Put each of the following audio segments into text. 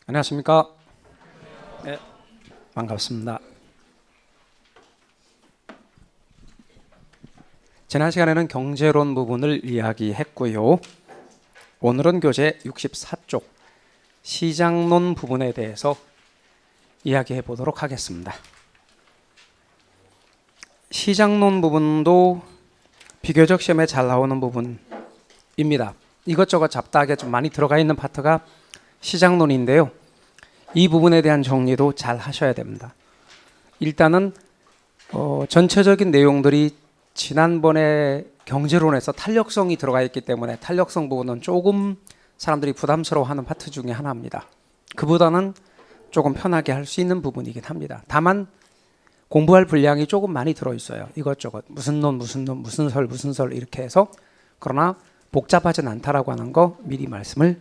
안녕하십니까? 네, 반갑습니다. 지난 시간에는 경제론 부분을 이야기했고요. 오늘은 교재 64쪽 시장론 부분에 대해서 이야기해 보도록 하겠습니다. 시장론 부분도 비교적 시험에 잘 나오는 부분입니다. 이것저것 잡다하게 좀 많이 들어가 있는 파트가 시장론인데요. 이 부분에 대한 정리도 잘 하셔야 됩니다. 일단은 전체적인 내용들이 지난번에 경제론에서 탄력성이 들어가 있기 때문에 탄력성 부분은 조금 사람들이 부담스러워하는 파트 중에 하나입니다. 그보다는 조금 편하게 할 수 있는 부분이긴 합니다. 다만 공부할 분량이 조금 많이 들어있어요. 이것저것 무슨 론 무슨 설 이렇게 해서. 그러나 복잡하진 않다라고 하는 거 미리 말씀을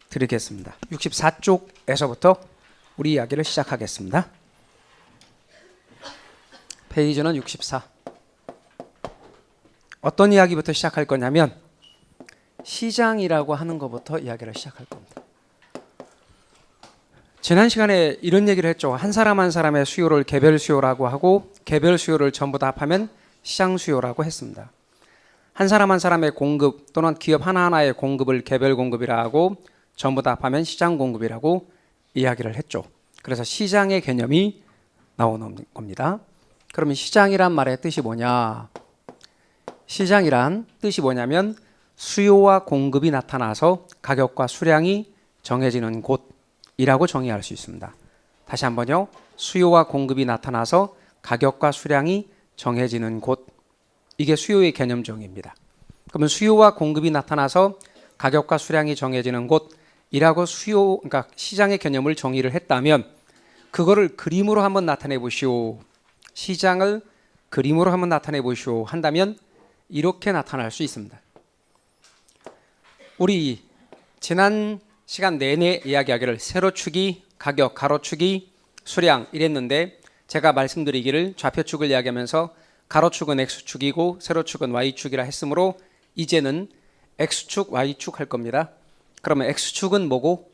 드리겠습니다. 64쪽에서부터 우리 이야기를 시작하겠습니다. 페이지는 64. 어떤 이야기부터 시작할 거냐면 시장이라고 하는 것부터 이야기를 시작할 겁니다. 지난 시간에 이런 얘기를 했죠. 한 사람 한 사람의 수요를 개별 수요라고 하고 개별 수요를 전부 다 합하면 시장 수요라고 했습니다. 한 사람 한 사람의 공급 또는 기업 하나하나의 공급을 개별 공급이라 하고 전부 다 합하면 시장 공급이라고 이야기를 했죠. 그래서 시장의 개념이 나오는 겁니다. 그러면 시장이란 말의 뜻이 뭐냐? 시장이란 뜻이 뭐냐면 수요와 공급이 나타나서 가격과 수량이 정해지는 곳이라고 정의할 수 있습니다. 다시 한번요. 수요와 공급이 나타나서 가격과 수량이 정해지는 곳. 이게 수요의 개념 정의입니다. 그러면 수요와 공급이 나타나서 가격과 수량이 정해지는 곳이라고 그러니까 시장의 개념을 정의를 했다면 그거를 그림으로 한번 나타내 보시오. 시장을 그림으로 한번 나타내 보시오 한다면 이렇게 나타날 수 있습니다. 우리 지난 시간 내내 이야기하기를 세로축이 가격, 가로축이 수량 이랬는데 제가 말씀드리기를 좌표축을 이야기하면서 가로축은 X축이고 세로축은 Y축이라 했으므로 이제는 X축, Y축 할 겁니다. 그러면 X축은 뭐고?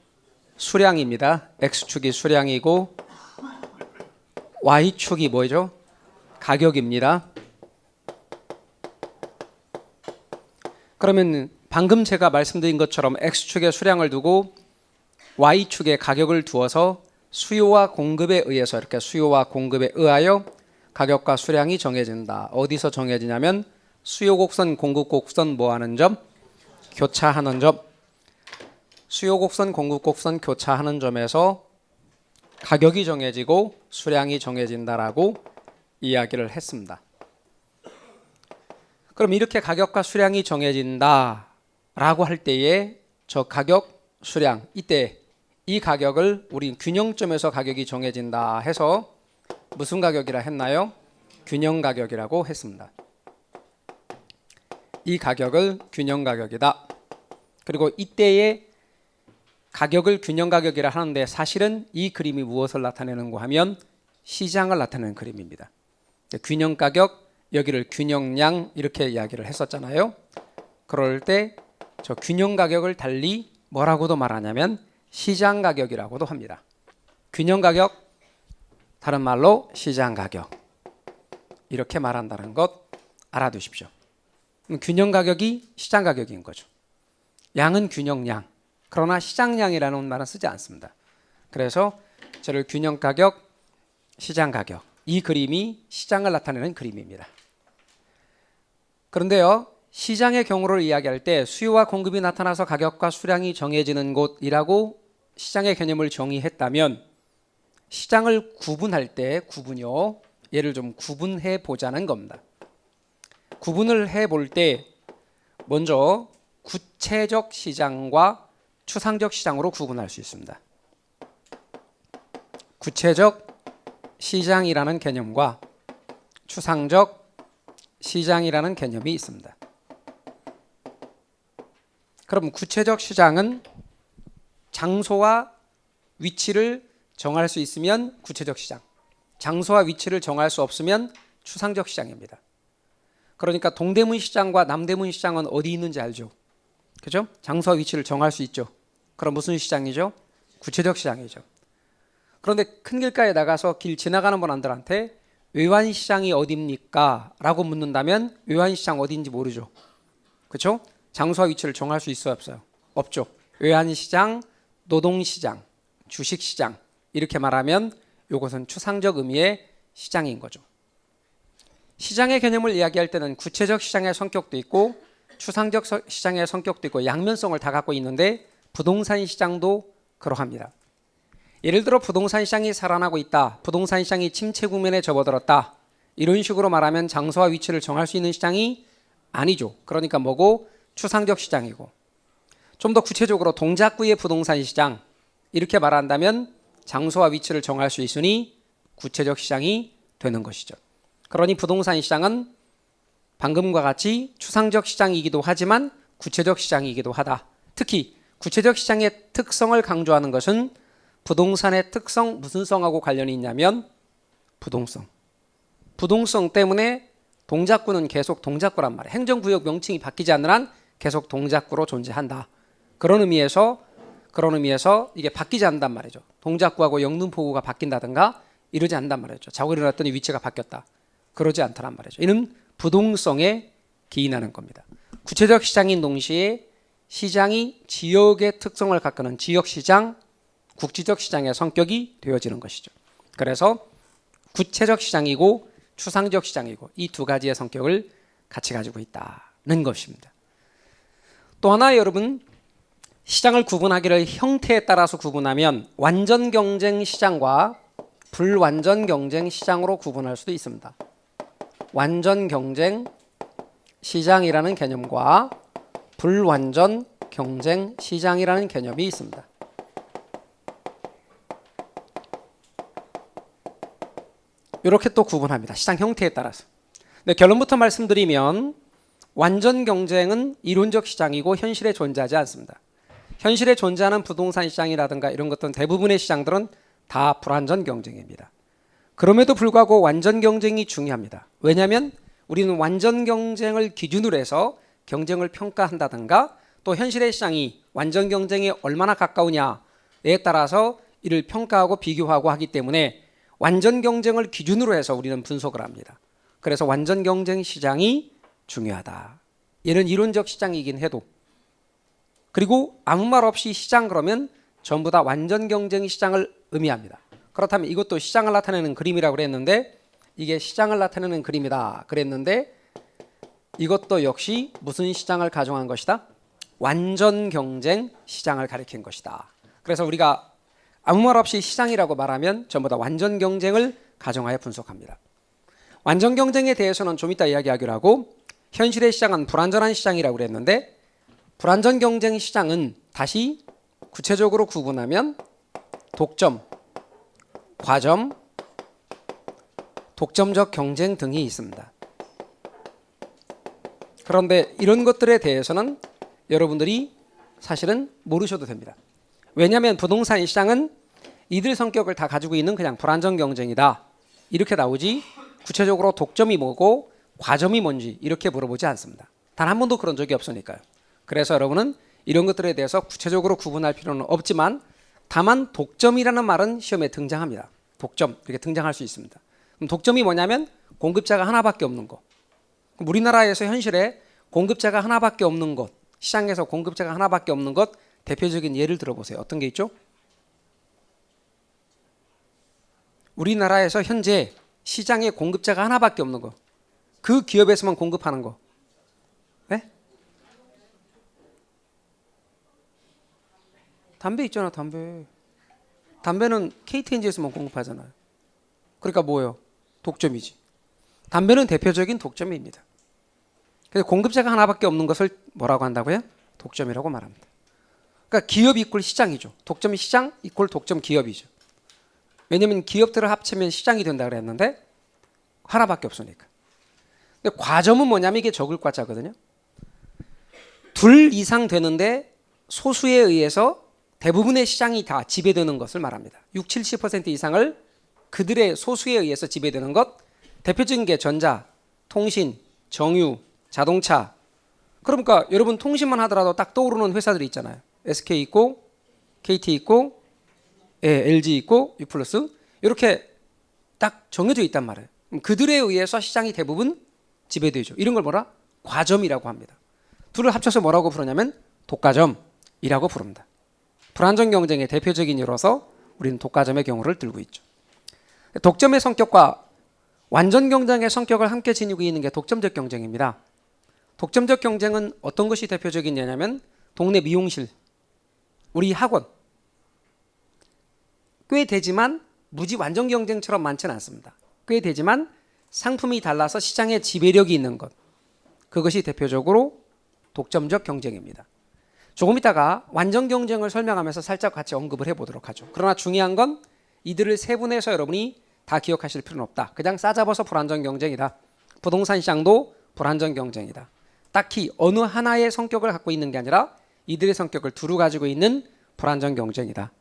수량입니다. X축이 수량이고 Y축이 뭐죠? 가격입니다. 그러면 방금 제가 말씀드린 것처럼 X축에 수량을 두고 Y축에 가격을 두어서 수요와 공급에 의해서 이렇게 수요와 공급에 의하여 가격과 수량이 정해진다. 어디서 정해지냐면 수요 곡선, 공급 곡선 뭐하는 점? 교차하는 점. 수요 곡선, 공급 곡선 교차하는 점에서 가격이 정해지고 수량이 정해진다라고 이야기를 했습니다. 그럼 이렇게 가격과 수량이 정해진다라고 할 때에 저 가격, 수량 이때 이 가격을 우리 균형점에서 가격이 정해진다 해서 무슨 가격이라 했나요? 균형 가격이라고 했습니다. 이 가격을 균형 가격이다. 그리고 이때의 가격을 균형 가격이라 하는데 사실은 이 그림이 무엇을 나타내는가 하면 시장을 나타내는 그림입니다. 균형 가격, 여기를 균형량 이렇게 이야기를 했었잖아요. 그럴 때 저 균형 가격을 달리 뭐라고도 말하냐면 시장 가격이라고도 합니다. 균형 가격, 다른 말로 시장 가격 이렇게 말한다는 것 알아두십시오. 균형 가격이 시장 가격인 거죠. 양은 균형량, 그러나 시장량이라는 말은 쓰지 않습니다. 그래서 저를 균형 가격, 시장 가격 이 그림이 시장을 나타내는 그림입니다. 그런데요, 시장의 경우를 이야기할 때 수요와 공급이 나타나서 가격과 수량이 정해지는 곳이라고 시장의 개념을 정의했다면 시장을 구분할 때 구분요, 얘를 좀 구분해 보자는 겁니다. 구분을 해볼 때 먼저 구체적 시장과 추상적 시장으로 구분할 수 있습니다. 구체적 시장이라는 개념과 추상적 시장이라는 개념이 있습니다. 그럼 구체적 시장은 장소와 위치를 정할 수 있으면 구체적 시장, 장소와 위치를 정할 수 없으면 추상적 시장입니다. 그러니까 동대문 시장과 남대문 시장은 어디 있는지 알죠? 그죠? 장소와 위치를 정할 수 있죠. 그럼 무슨 시장이죠? 구체적 시장이죠. 그런데 큰 길가에 나가서 길 지나가는 분들한테 외환시장이 어디입니까? 라고 묻는다면 외환시장 어디인지 모르죠. 그렇죠? 장소와 위치를 정할 수 있어요, 없어요? 없죠. 외환시장, 노동시장, 주식시장 이렇게 말하면 이것은 추상적 의미의 시장인 거죠. 시장의 개념을 이야기할 때는 구체적 시장의 성격도 있고 추상적 시장의 성격도 있고 양면성을 다 갖고 있는데 부동산 시장도 그러합니다. 예를 들어 부동산 시장이 살아나고 있다. 부동산 시장이 침체 국면에 접어들었다. 이런 식으로 말하면 장소와 위치를 정할 수 있는 시장이 아니죠. 그러니까 뭐고? 추상적 시장이고. 좀 더 구체적으로 동작구의 부동산 시장 이렇게 말한다면 장소와 위치를 정할 수 있으니 구체적 시장이 되는 것이죠. 그러니 부동산 시장은 방금과 같이 추상적 시장이기도 하지만 구체적 시장이기도 하다. 특히 구체적 시장의 특성을 강조하는 것은 부동산의 특성, 무슨 성하고 관련이 있냐면 부동성. 부동성 때문에 동작구는 계속 동작구란 말이에요. 행정구역 명칭이 바뀌지 않는 한 계속 동작구로 존재한다. 그런 의미에서 이게 바뀌지 않는단 말이죠. 동작구하고 영등포구가 바뀐다든가 이러지 않는단 말이죠. 자고 일어났더니 위치가 바뀌었다. 그러지 않더란 말이죠. 이는 부동성에 기인하는 겁니다. 구체적 시장인 동시에 시장이 지역의 특성을 갖는 지역시장, 국지적 시장의 성격이 되어지는 것이죠. 그래서 구체적 시장이고 추상적 시장이고 이 두 가지의 성격을 같이 가지고 있다는 것입니다. 또 하나 여러분, 시장을 구분하기를 형태에 따라서 구분하면 완전 경쟁 시장과 불완전 경쟁 시장으로 구분할 수도 있습니다. 완전 경쟁 시장이라는 개념과 불완전 경쟁 시장이라는 개념이 있습니다. 이렇게 또 구분합니다. 시장 형태에 따라서. 근데 결론부터 말씀드리면 완전 경쟁은 이론적 시장이고 현실에 존재하지 않습니다. 현실에 존재하는 부동산 시장이라든가 이런 것들은 대부분의 시장들은 다 불완전 경쟁입니다. 그럼에도 불구하고 완전 경쟁이 중요합니다. 왜냐하면 우리는 완전 경쟁을 기준으로 해서 경쟁을 평가한다든가 또 현실의 시장이 완전 경쟁에 얼마나 가까우냐에 따라서 이를 평가하고 비교하고 하기 때문에 완전 경쟁을 기준으로 해서 우리는 분석을 합니다. 그래서 완전 경쟁 시장이 중요하다. 얘는 이론적 시장이긴 해도 그리고 아무 말 없이 시장 그러면 전부 다 완전 경쟁 시장을 의미합니다. 그렇다면 이것도 시장을 나타내는 그림이라고 그랬는데 이게 시장을 나타내는 그림이다 그랬는데 이것도 역시 무슨 시장을 가정한 것이다? 완전 경쟁 시장을 가리킨 것이다. 그래서 우리가 아무 말 없이 시장이라고 말하면 전부 다 완전 경쟁을 가정하여 분석합니다. 완전 경쟁에 대해서는 좀 이따 이야기하기로 하고 현실의 시장은 불완전한 시장이라고 그랬는데 불완전 경쟁 시장은 다시 구체적으로 구분하면 독점, 과점, 독점적 경쟁 등이 있습니다. 그런데 이런 것들에 대해서는 여러분들이 사실은 모르셔도 됩니다. 왜냐하면 부동산 시장은 이들 성격을 다 가지고 있는 그냥 불완전 경쟁이다. 이렇게 나오지 구체적으로 독점이 뭐고 과점이 뭔지 이렇게 물어보지 않습니다. 단 한 번도 그런 적이 없으니까요. 그래서 여러분은 이런 것들에 대해서 구체적으로 구분할 필요는 없지만 다만 독점이라는 말은 시험에 등장합니다. 독점 이렇게 등장할 수 있습니다. 그럼 독점이 뭐냐면 공급자가 하나밖에 없는 것. 우리나라에서 현실에 공급자가 하나밖에 없는 것, 시장에서 공급자가 하나밖에 없는 것 대표적인 예를 들어보세요. 어떤 게 있죠? 우리나라에서 현재 시장에 공급자가 하나밖에 없는 거. 그 기업에서만 공급하는 거. 네? 담배 있잖아, 담배. 담배는 KTNG에서만 공급하잖아요. 그러니까 뭐예요? 독점이지. 담배는 대표적인 독점입니다. 그래서 공급자가 하나밖에 없는 것을 뭐라고 한다고요? 독점이라고 말합니다. 그러니까 기업 이꼴 시장이죠. 독점 시장 이꼴 독점 기업이죠. 왜냐하면 기업들을 합치면 시장이 된다 그랬는데 하나밖에 없으니까. 근데 과점은 뭐냐면 이게 적을 과자거든요. 둘 이상 되는데 소수에 의해서 대부분의 시장이 다 지배되는 것을 말합니다. 60, 70% 이상을 그들의 소수에 의해서 지배되는 것. 대표적인 게 전자, 통신, 정유, 자동차. 그러니까 여러분 통신만 하더라도 딱 떠오르는 회사들이 있잖아요. SK 있고 KT 있고 LG 있고 U 플러스 이렇게 딱 정해져 있단 말이에요. 그들에 의해서 시장이 대부분 지배되죠. 이런 걸 뭐라? 과점이라고 합니다. 둘을 합쳐서 뭐라고 부르냐면 독과점이라고 부릅니다. 불안정 경쟁의 대표적인 예로서 우리는 독과점의 경우를 들고 있죠. 독점의 성격과 완전 경쟁의 성격을 함께 지니고 있는 게 독점적 경쟁입니다. 독점적 경쟁은 어떤 것이 대표적인 예냐면 동네 미용실, 우리 학원 꽤 되지만 무지 완전 경쟁처럼 많지는 않습니다. 꽤 되지만 상품이 달라서 시장에 지배력이 있는 것, 그것이 대표적으로 독점적 경쟁입니다. 조금 이따가 완전 경쟁을 설명하면서 살짝 같이 언급을 해보도록 하죠. 그러나 중요한 건 이들을 세분해서 여러분이 다 기억하실 필요는 없다. 그냥 싸잡아서 불안전 경쟁이다. 부동산 시장도 불안전 경쟁이다. 딱히 어느 하나의 성격을 갖고 있는 게 아니라 이들의 성격을 두루 가지고 있는 불안전 경쟁이다.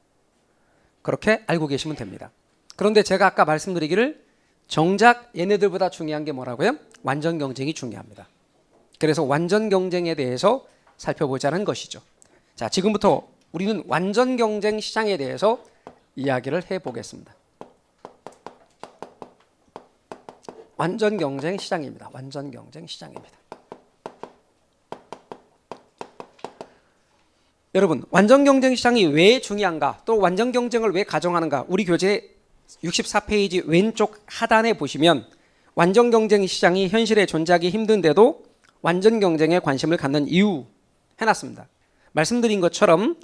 그렇게 알고 계시면 됩니다. 그런데 제가 아까 말씀드리기를 정작 얘네들보다 중요한 게 뭐라고요? 완전 경쟁이 중요합니다. 그래서 완전 경쟁에 대해서 살펴보자는 것이죠. 자, 지금부터 우리는 완전 경쟁 시장에 대해서 이야기를 해보겠습니다. 완전 경쟁 시장입니다. 완전 경쟁 시장입니다. 여러분, 완전 경쟁 시장이 왜 중요한가? 또 완전 경쟁을 왜 가정하는가? 우리 교재 64페이지 왼쪽 하단에 보시면 완전 경쟁 시장이 현실에 존재하기 힘든데도 완전 경쟁에 관심을 갖는 이유 해놨습니다. 말씀드린 것처럼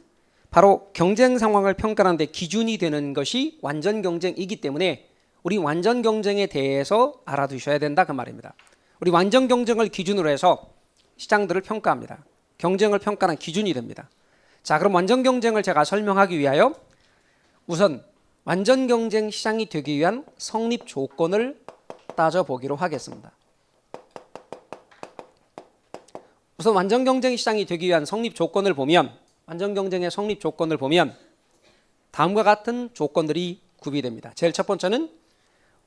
바로 경쟁 상황을 평가하는 데 기준이 되는 것이 완전 경쟁이기 때문에 우리 완전 경쟁에 대해서 알아두셔야 된다 그 말입니다. 우리 완전 경쟁을 기준으로 해서 시장들을 평가합니다. 경쟁을 평가하는 기준이 됩니다. 자, 그럼 완전 경쟁을 제가 설명하기 위하여 우선 완전 경쟁 시장이 되기 위한 성립 조건을 따져보기로 하겠습니다. 우선 완전 경쟁 시장이 되기 위한 성립 조건을 보면, 완전 경쟁의 성립 조건을 보면 다음과 같은 조건들이 구비됩니다. 제일 첫 번째는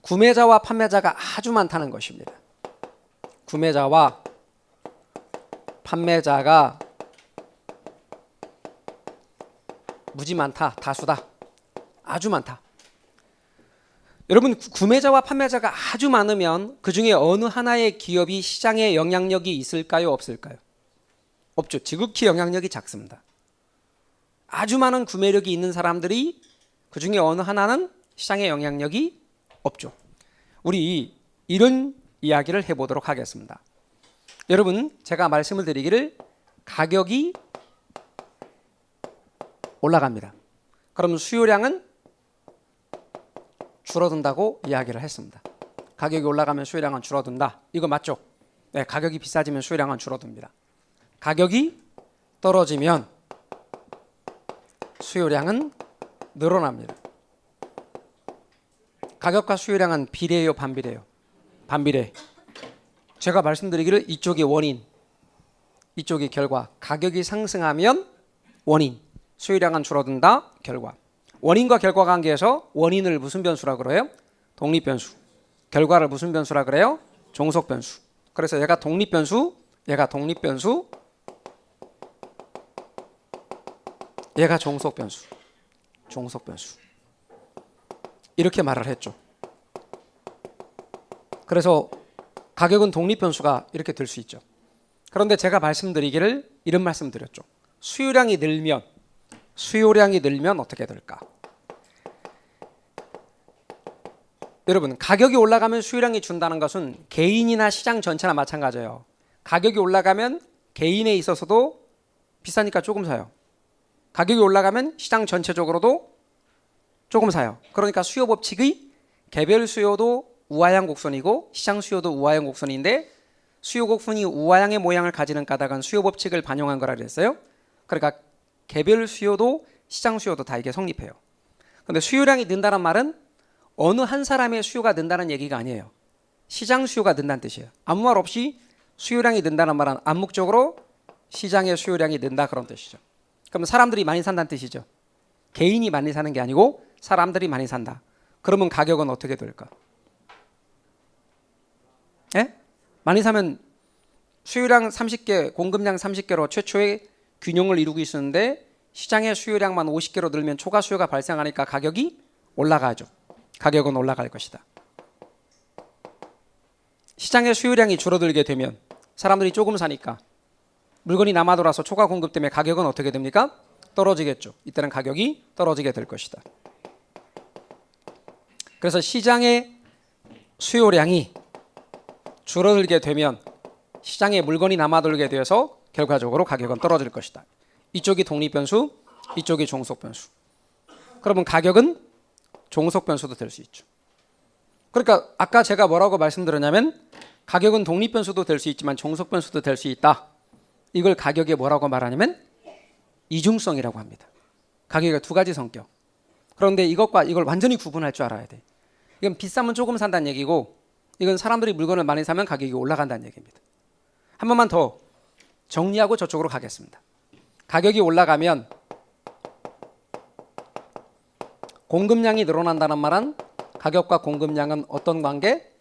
구매자와 판매자가 아주 많다는 것입니다. 구매자와 판매자가 무지 많다, 다수다, 아주 많다. 여러분, 구매자와 판매자가 아주 많으면 그 중에 어느 하나의 기업이 시장에 영향력이 있을까요, 없을까요? 없죠. 지극히 영향력이 작습니다. 아주 많은 구매력이 있는 사람들이 그 중에 어느 하나는 시장에 영향력이 없죠. 우리 이런 이야기를 해보도록 하겠습니다. 여러분, 제가 말씀을 드리기를 가격이 올라갑니다. 그럼 수요량은 줄어든다고 이야기를 했습니다. 가격이 올라가면 수요량은 줄어든다. 이거 맞죠? 네, 가격이 비싸지면 수요량은 줄어듭니다. 가격이 떨어지면 수요량은 늘어납니다. 가격과 수요량은 비례해요, 반비례해요? 반비례. 제가 말씀드리기를 이쪽이 원인, 이쪽이 결과. 가격이 상승하면 원인, 수요량은 줄어든다, 결과. 원인과 결과 관계에서 원인을 무슨 변수라 그래요? 독립변수. 결과를 무슨 변수라 그래요? 종속변수. 그래서 얘가 독립변수, 얘가 독립변수, 얘가 종속변수. 종속변수. 이렇게 말을 했죠. 그래서 가격은 독립변수가 이렇게 될 수 있죠. 그런데 제가 말씀드리기를 이런 말씀 드렸죠. 수요량이 늘면 어떻게 될까? 여러분, 가격이 올라가면 수요량이 준다는 것은 개인이나 시장 전체나 마찬가지예요. 가격이 올라가면 개인에 있어서도 비싸니까 조금 사요. 가격이 올라가면 시장 전체적으로도 조금 사요. 그러니까 수요 법칙의 개별 수요도 우하향 곡선이고 시장 수요도 우하향 곡선인데 수요 곡선이 우하향의 모양을 가지는 까닭은 수요 법칙을 반영한 거라 그랬어요. 그러니까 개별 수요도 시장 수요도 다 이게 성립해요. 그런데 수요량이 는다는 말은 어느 한 사람의 수요가 는다는 얘기가 아니에요. 시장 수요가 는다는 뜻이에요. 아무 말 없이 수요량이 는다는 말은 암묵적으로 시장의 수요량이 는다 그런 뜻이죠. 그럼 사람들이 많이 산다는 뜻이죠. 개인이 많이 사는 게 아니고 사람들이 많이 산다. 그러면 가격은 어떻게 될까? 예? 많이 사면 수요량 30개, 공급량 30개로 최초의 균형을 이루고 있었는데 시장의 수요량만 50개로 늘면 초과 수요가 발생하니까 가격이 올라가죠. 가격은 올라갈 것이다. 시장의 수요량이 줄어들게 되면 사람들이 조금 사니까 물건이 남아 돌아서 초과 공급 때문에 가격은 어떻게 됩니까? 떨어지겠죠. 이때는 가격이 떨어지게 될 것이다. 그래서 시장의 수요량이 줄어들게 되면 시장에 물건이 남아돌게 되어서 결과적으로 가격은 떨어질 것이다. 이쪽이 독립변수, 이쪽이 종속변수. 그러면 가격은 종속변수도 될 수 있죠. 그러니까 아까 제가 뭐라고 말씀드렸냐면 가격은 독립변수도 될 수 있지만 종속변수도 될 수 있다. 이걸 가격에 뭐라고 말하냐면 이중성이라고 합니다. 가격의 두 가지 성격. 그런데 이것과 이걸 완전히 구분할 줄 알아야 돼. 이건 비싸면 조금 산다는 얘기고 이건 사람들이 물건을 많이 사면 가격이 올라간다는 얘기입니다. 한 번만 더 정리하고 저쪽으로 가겠습니다. 가격이 올라가면 공급량이 늘어난다는 말은 가격과 공급량은 어떤 관계?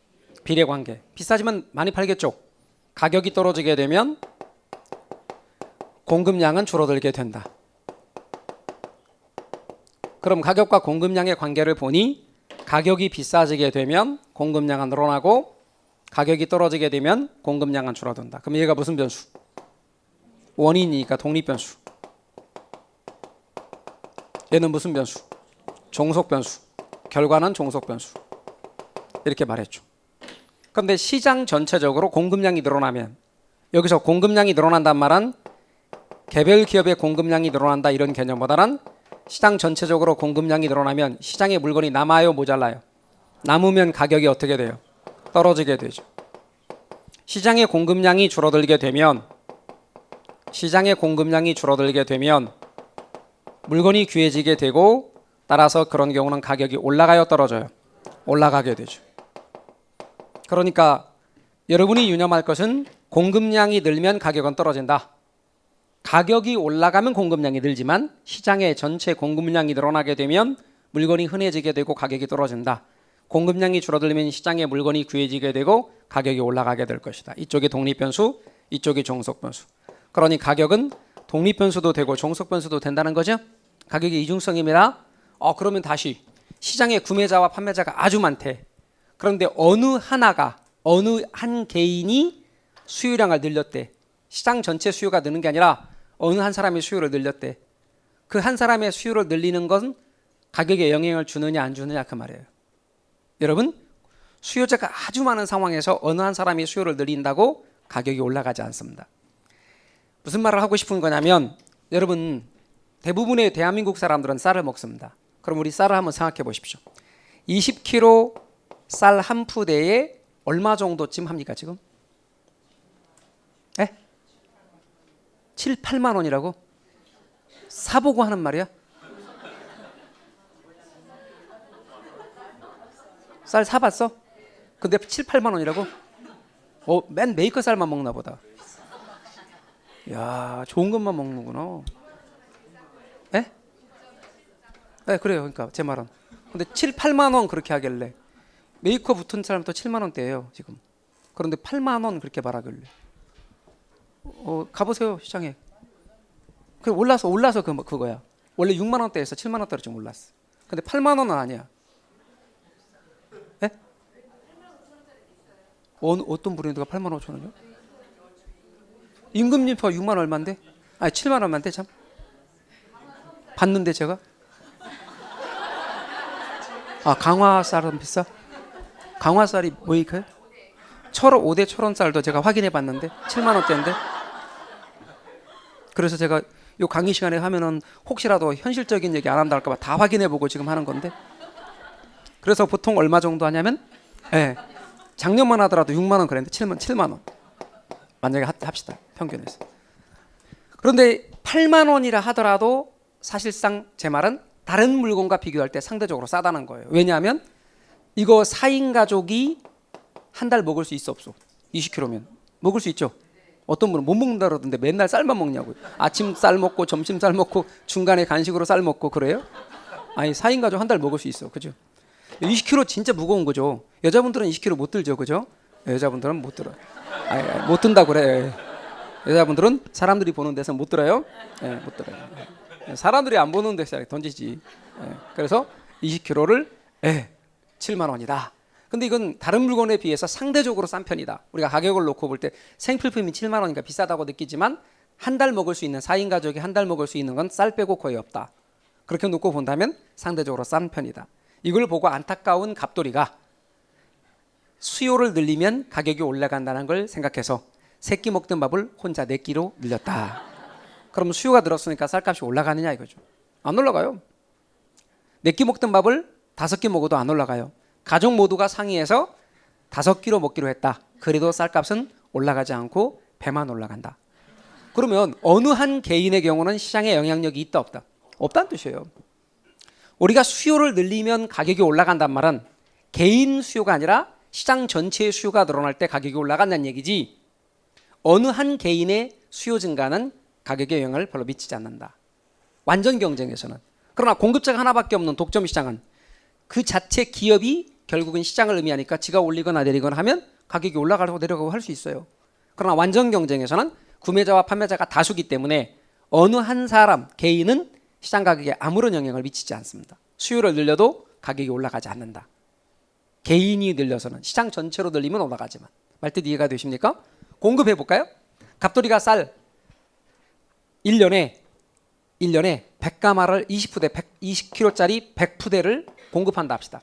비례관계. 비싸지면 많이 팔겠죠. 가격이 떨어지게 되면 공급량은 줄어들게 된다. 그럼 가격과 공급량의 관계를 보니 가격이 비싸지게 되면 공급량은 늘어나고 가격이 떨어지게 되면 공급량은 줄어든다. 그럼 얘가 무슨 변수? 원인이니까 독립변수. 얘는 무슨 변수? 종속변수. 결과는 종속변수. 이렇게 말했죠. 그런데 시장 전체적으로 공급량이 늘어나면 여기서 공급량이 늘어난단 말은 개별 기업의 공급량이 늘어난다 이런 개념보다는 시장 전체적으로 공급량이 늘어나면 시장에 물건이 남아요, 모자라요? 남으면 가격이 어떻게 돼요? 떨어지게 되죠. 시장의 공급량이 줄어들게 되면 물건이 귀해지게 되고 따라서 그런 경우는 가격이 올라가요, 떨어져요? 올라가게 되죠. 그러니까 여러분이 유념할 것은 공급량이 늘면 가격은 떨어진다. 가격이 올라가면 공급량이 늘지만 시장의 전체 공급량이 늘어나게 되면 물건이 흔해지게 되고 가격이 떨어진다. 공급량이 줄어들면 시장에 물건이 귀해지게 되고 가격이 올라가게 될 것이다. 이쪽이 독립변수, 이쪽이 종속변수. 그러니 가격은 독립변수도 되고 종속변수도 된다는 거죠. 가격의 이중성입니다. 그러면 다시 시장에 구매자와 판매자가 아주 많대. 그런데 어느 한 개인이 수요량을 늘렸대. 시장 전체 수요가 느는 게 아니라 어느 한 사람의 수요를 늘렸대. 그 한 사람의 수요를 늘리는 건 가격에 영향을 주느냐 안 주느냐 그 말이에요. 여러분, 수요자가 아주 많은 상황에서 어느 한 사람이 수요를 늘린다고 가격이 올라가지 않습니다. 무슨 말을 하고 싶은 거냐면 여러분, 대부분의 대한민국 사람들은 쌀을 먹습니다. 그럼 우리 쌀을 한번 생각해 보십시오. 20kg 쌀 한 푸대에 얼마 정도쯤 합니까 지금? 7, 8만 원이라고? 사보고 하는 말이야? 쌀 사봤어? 근데 7, 8만 원이라고? 맨 메이커 쌀만 먹나 보다. 야, 좋은 것만 먹는구나. 그래요. 그러니까 제 말은. 근데 7, 8만 원 그렇게 하길래 메이커 붙은 사람도 7만 원대예요 지금. 그런데 8만 원 그렇게 말하길래 가보세요 시장에. 그 올라서 그거야. 원래 6만 원대에서 7만 원대로 좀 올랐어. 근데 8만 원은 아니야. 어떤 브랜드가 8만 5천 원이요? 임금님표가 6만 얼마인데? 7만 얼마인데 참. 봤는데 제가. 강화 쌀은 비싸? 강화 쌀이 뭐일까요? 5대 철원 쌀도 제가 확인해 봤는데 7만 원대인데. 그래서 제가 요 강의 시간에 하면은 혹시라도 현실적인 얘기 안 한다 할까 봐 다 확인해 보고 지금 하는 건데. 그래서 보통 얼마 정도 하냐면 작년만 하더라도 6만 원 그랬는데 7만 원. 만약에 합시다. 평균에서. 그런데 8만 원이라 하더라도 사실상 제 말은 다른 물건과 비교할 때 상대적으로 싸다는 거예요. 왜냐하면 이거 4인 가족이 한 달 먹을 수 있어 없어? 20kg면 먹을 수 있죠. 어떤 분은 못 먹는다 그러던데 맨날 쌀만 먹냐고요. 아침 쌀 먹고 점심 쌀 먹고 중간에 간식으로 쌀 먹고 그래요? 4인 가족 한 달 먹을 수 있어. 그죠? 20kg 진짜 무거운 거죠. 여자분들은 20kg 못 들죠. 그죠? 여자분들은 못 들어요. 못 든다고 그래. 여자분들은 사람들이 보는 데서 못 들어요. 못 들어요. 사람들이 안 보는 데서 던지지. 그래서 20kg를 7만 원이다. 근데 이건 다른 물건에 비해서 상대적으로 싼 편이다. 우리가 가격을 놓고 볼 때 생필품이 7만 원이니까 비싸다고 느끼지만 한 달 먹을 수 있는 4인 가족이 한 달 먹을 수 있는 건 쌀 빼고 거의 없다. 그렇게 놓고 본다면 상대적으로 싼 편이다. 이걸 보고 안타까운 갑돌이가 수요를 늘리면 가격이 올라간다는 걸 생각해서 세끼 먹던 밥을 혼자 4끼로 늘렸다. 그럼 수요가 늘었으니까 쌀값이 올라가느냐 이거죠. 안 올라가요. 4끼 먹던 밥을 5끼 먹어도 안 올라가요. 가족 모두가 상의해서 5끼로 먹기로 했다. 그래도 쌀값은 올라가지 않고 배만 올라간다. 그러면 어느 한 개인의 경우는 시장에 영향력이 있다 없다? 없다는 뜻이에요. 우리가 수요를 늘리면 가격이 올라간단 말은 개인 수요가 아니라 시장 전체의 수요가 늘어날 때 가격이 올라간다는 얘기지, 어느 한 개인의 수요 증가는 가격에 영향을 별로 미치지 않는다. 완전 경쟁에서는. 그러나 공급자가 하나밖에 없는 독점 시장은 그 자체 기업이 결국은 시장을 의미하니까 지가 올리거나 내리거나 하면 가격이 올라가고 내려가고 할 수 있어요. 그러나 완전 경쟁에서는 구매자와 판매자가 다수기 때문에 어느 한 사람, 개인은 시장 가격에 아무런 영향을 미치지 않습니다. 수요를 늘려도 가격이 올라가지 않는다. 개인이 늘려서는, 시장 전체로 늘리면 올라가지만. 말뜻 이해가 되십니까? 공급해 볼까요? 갑돌이가 쌀 1년에 100가마를 20kg짜리 100푸대를 공급한다 합시다.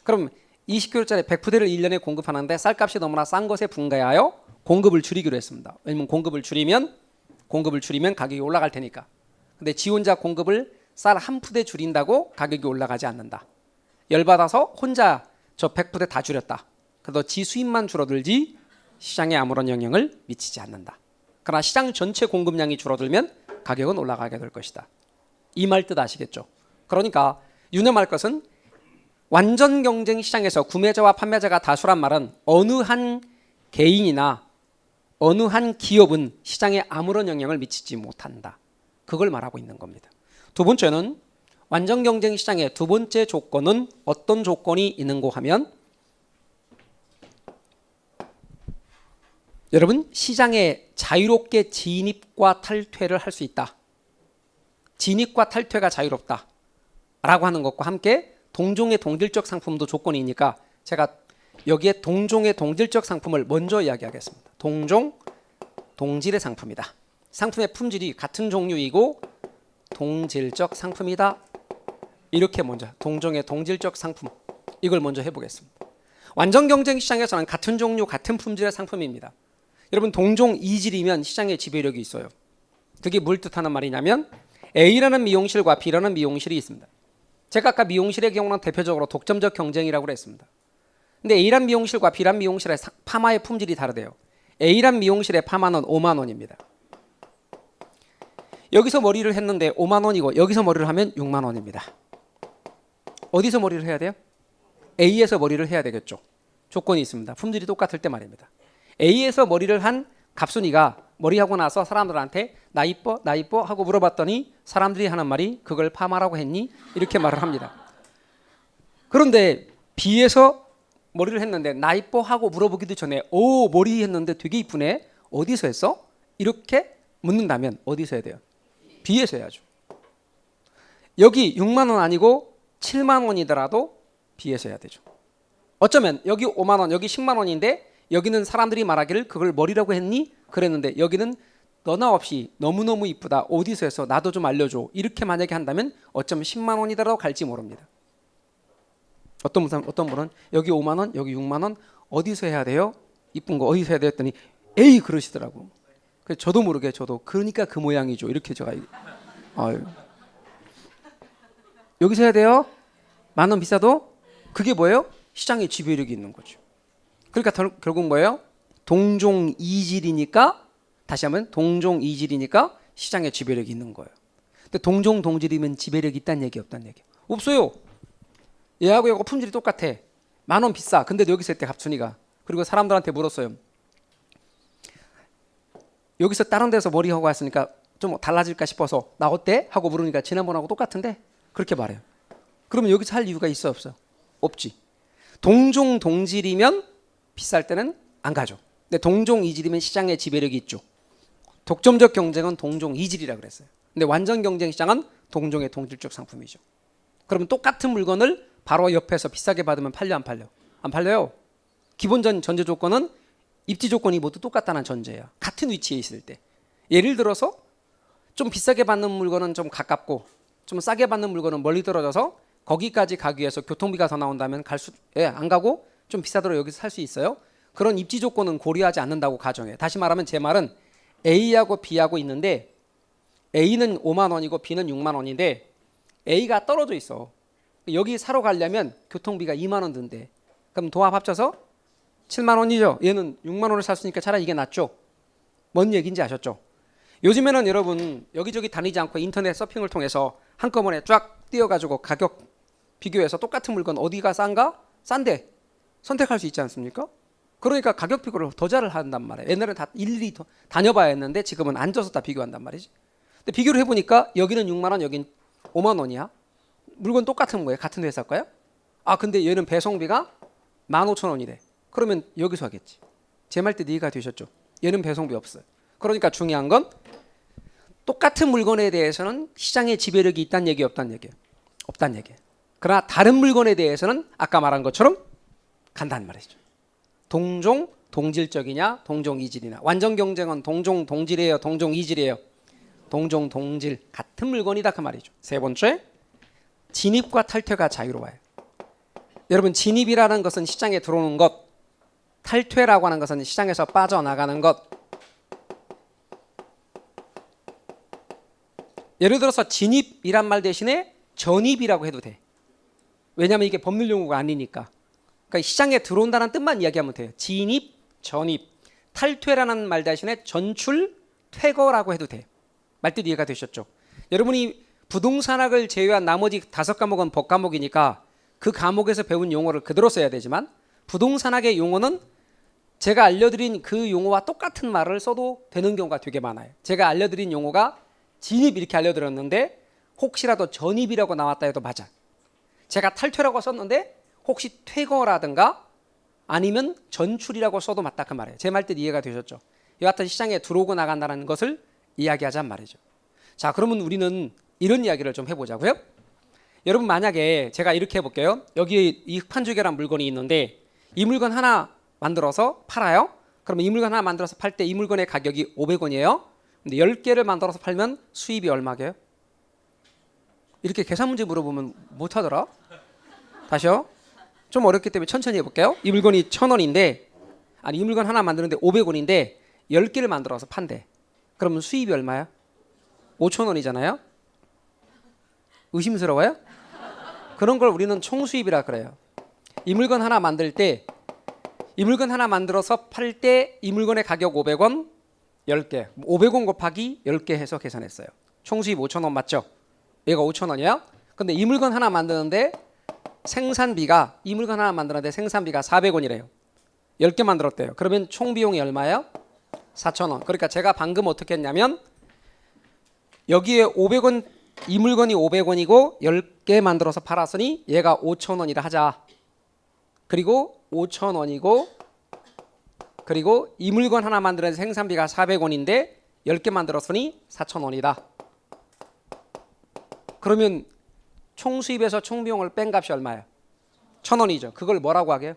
그럼 20kg짜리 100푸대를 1년에 공급하는데 쌀값이 너무나 싼 것에 분가하여 공급을 줄이기로 했습니다. 왜냐면 공급을 줄이면 가격이 올라갈 테니까. 근데 지 혼자 공급을 쌀 한 푸대 줄인다고 가격이 올라가지 않는다. 열받아서 혼자 저 100푸대 다 줄였다. 그래도 지 수입만 줄어들지 시장에 아무런 영향을 미치지 않는다. 그러나 시장 전체 공급량이 줄어들면 가격은 올라가게 될 것이다. 이 말 뜻 아시겠죠? 그러니까 유념할 것은 완전 경쟁 시장에서 구매자와 판매자가 다수란 말은 어느 한 개인이나 어느 한 기업은 시장에 아무런 영향을 미치지 못한다. 그걸 말하고 있는 겁니다. 두 번째는 완전 경쟁 시장의 두 번째 조건은 어떤 조건이 있는고 하면, 여러분, 시장에 자유롭게 진입과 탈퇴를 할 수 있다. 진입과 탈퇴가 자유롭다 라고 하는 것과 함께 동종의 동질적 상품도 조건이니까 제가 여기에 동종의 동질적 상품을 먼저 이야기하겠습니다. 동종, 동질의 상품이다. 상품의 품질이 같은 종류이고 동질적 상품이다. 이렇게 먼저 동종의 동질적 상품, 이걸 먼저 해보겠습니다. 완전 경쟁 시장에서는 같은 종류 같은 품질의 상품입니다. 여러분, 동종 이질이면 시장에 지배력이 있어요. 그게 뭘 뜻하는 말이냐면 A라는 미용실과 B라는 미용실이 있습니다. 제가 아까 미용실의 경우는 대표적으로 독점적 경쟁이라고 그랬습니다. 근데 A란 미용실과 B란 미용실의 파마의 품질이 다르대요. A란 미용실의 파마는 5만 원입니다. 여기서 머리를 했는데 5만 원이고 여기서 머리를 하면 6만 원입니다. 어디서 머리를 해야 돼요? A에서 머리를 해야 되겠죠. 조건이 있습니다. 품질이 똑같을 때 말입니다. A에서 머리를 한 갑순이가 머리하고 나서 사람들한테 나 이뻐 하고 물어봤더니 사람들이 하는 말이 그걸 파마라고 했니? 이렇게 말을 합니다. 그런데 B에서 머리를 했는데 나 이뻐 하고 물어보기도 전에 오, 머리 했는데 되게 이쁘네. 어디서 했어? 이렇게 묻는다면 어디서 해야 돼요? B에서 해야죠. 여기 6만 원 아니고 7만 원이더라도 B에서 해야 되죠. 어쩌면 여기 5만 원, 여기 10만 원인데 여기는 사람들이 말하기를 그걸 머리라고 했니? 그랬는데 여기는 너나 없이 너무너무 이쁘다. 어디서 해서 나도 좀 알려줘. 이렇게 만약에 한다면 어쩌면 10만 원이더라도 갈지 모릅니다. 어떤 분은 여기 5만 원, 여기 6만 원 어디서 해야 돼요? 이쁜 거 어디서 해야 돼요? 했더니 에이 그러시더라고. 그래서 저도 모르게 그러니까 그 모양이죠. 이렇게 제가 아유. 여기서 해야 돼요? 10,000원 비싸도? 그게 뭐예요? 시장에 지배력이 있는 거죠. 그러니까 결국 뭐예요? 동종 이질이니까, 다시 하면 동종 이질이니까 시장에 지배력이 있는 거예요. 근데 동종 동질이면 지배력이 있다는 얘기 없다는 얘기? 없어요. 얘하고 얘하고 품질이 똑같아. 10,000원 비싸. 근데 여기서 했대 갑순이가. 그리고 사람들한테 물었어요. 여기서 다른 데서 머리하고 왔으니까 좀 달라질까 싶어서 나 어때? 하고 물으니까 지난번하고 똑같은데? 그렇게 말해요. 그러면 여기서 할 이유가 있어 없어? 없지. 동종 동질이면 비쌀 때는 안 가죠. 근데 동종 이질이면 시장에 지배력이 있죠. 독점적 경쟁은 동종 이질이라고 그랬어요. 근데 완전 경쟁 시장은 동종의 동질적 상품이죠. 그러면 똑같은 물건을 바로 옆에서 비싸게 받으면 팔려 안 팔려? 안 팔려요. 기본 전제 조건은 입지 조건이 모두 똑같다는 전제야. 같은 위치에 있을 때. 예를 들어서 좀 비싸게 받는 물건은 좀 가깝고 좀 싸게 받는 물건은 멀리 떨어져서 거기까지 가기 위해서 교통비가 더 나온다면 안 가고 좀 비싸더라도 여기서 살 수 있어요. 그런 입지 조건은 고려하지 않는다고 가정해. 다시 말하면 제 말은 A하고 B하고 있는데 A는 5만 원이고 B는 6만 원인데 A가 떨어져 있어. 여기 사러 가려면 교통비가 2만 원 든대. 그럼 도합 합쳐서 7만 원이죠. 얘는 6만 원을 샀으니까 차라리 이게 낫죠. 뭔 얘기인지 아셨죠? 요즘에는 여러분 여기저기 다니지 않고 인터넷 서핑을 통해서 한꺼번에 쫙 띄어가지고 가격 비교해서 똑같은 물건 어디가 싼가? 싼데 선택할 수 있지 않습니까? 그러니까 가격 비교를 더 잘 한단 말이에요. 옛날에는 다 일일이 다녀봐야 했는데 지금은 앉아서 다 비교한단 말이지. 근데 비교를 해보니까 여기는 6만 원, 여긴 5만 원이야. 물건 똑같은 거예요. 같은 회사 거야? 아 근데 얘는 배송비가 15,000원이래. 그러면 여기서 하겠지. 제 말 때 이해가 되셨죠? 얘는 배송비 없어요. 그러니까 중요한 건 똑같은 물건에 대해서는 시장의 지배력이 있다는 얘기 없다는 얘기예요. 없다는 얘기예요. 그러나 다른 물건에 대해서는 아까 말한 것처럼 간다는 말이죠. 동종 동질적이냐 동종 이질이냐. 완전 경쟁은 동종 동질이에요 동종 이질이에요? 동종 동질. 같은 물건이다 그 말이죠. 세 번째, 진입과 탈퇴가 자유로워요. 여러분 진입이라는 것은 시장에 들어오는 것, 탈퇴라고 하는 것은 시장에서 빠져나가는 것. 예를 들어서 진입이란 말 대신에 전입이라고 해도 돼. 왜냐하면 이게 법률 용어가 아니니까. 그러니까 시장에 들어온다는 뜻만 이야기하면 돼요. 진입, 전입. 탈퇴라는 말 대신에 전출, 퇴거라고 해도 돼. 말뜻 이해가 되셨죠? 여러분이 부동산학을 제외한 나머지 5과목은 법 과목이니까 그 과목에서 배운 용어를 그대로 써야 되지만 부동산학의 용어는 제가 알려드린 그 용어와 똑같은 말을 써도 되는 경우가 되게 많아요. 제가 알려드린 용어가 진입 이렇게 알려드렸는데 혹시라도 전입이라고 나왔다 해도 맞아. 제가 탈퇴라고 썼는데 혹시 퇴거라든가 아니면 전출이라고 써도 맞다 그 말이에요. 제 말뜻 이해가 되셨죠? 여하튼 시장에 들어오고 나간다는 것을 이야기하자는 말이죠. 자, 그러면 우리는 이런 이야기를 좀 해보자고요. 여러분 만약에 제가 이렇게 해볼게요. 여기 이 흑판주개란 물건이 있는데 이 물건 하나 만들어서 팔아요. 그러면 이 물건 하나 만들어서 팔 때 이 물건의 가격이 500원이에요. 근데 10개를 만들어서 팔면 수입이 얼마게요? 이렇게 계산 문제 물어보면 못하더라. 다시요. 좀 어렵기 때문에 천천히 해볼게요. 이 물건이 1,000원인데 아니 이 물건 하나 만드는데 500원인데 10개를 만들어서 판대. 그러면 수입이 얼마야? 5,000원이잖아요. 의심스러워요? 그런 걸 우리는 총수입이라 그래요. 이 물건 하나 만들 때 이 물건 하나 만들어서 팔 때 이 물건의 가격 500원 10개 500원 곱하기 10개 해서 계산했어요. 총수입 5,000원 맞죠? 얘가 5,000원이야. 근데 이 물건 하나 만드는데 생산비가 이 물건 하나 만드는데 생산비가 400원이래요. 10개 만들었대요. 그러면 총 비용이 얼마예요? 4,000원. 그러니까 제가 방금 어떻게 했냐면 여기에 500원 이 물건이 500원이고 10개 만들어서 팔았으니 얘가 5,000원이라 하자. 그리고 5,000원이고 그리고 이 물건 하나 만드는 생산비가 400원인데 10개 만들었으니 4,000원이다. 그러면 총수입에서 총비용을 뺀 값이 얼마예요? 1,000원이죠. 그걸 뭐라고 하게요?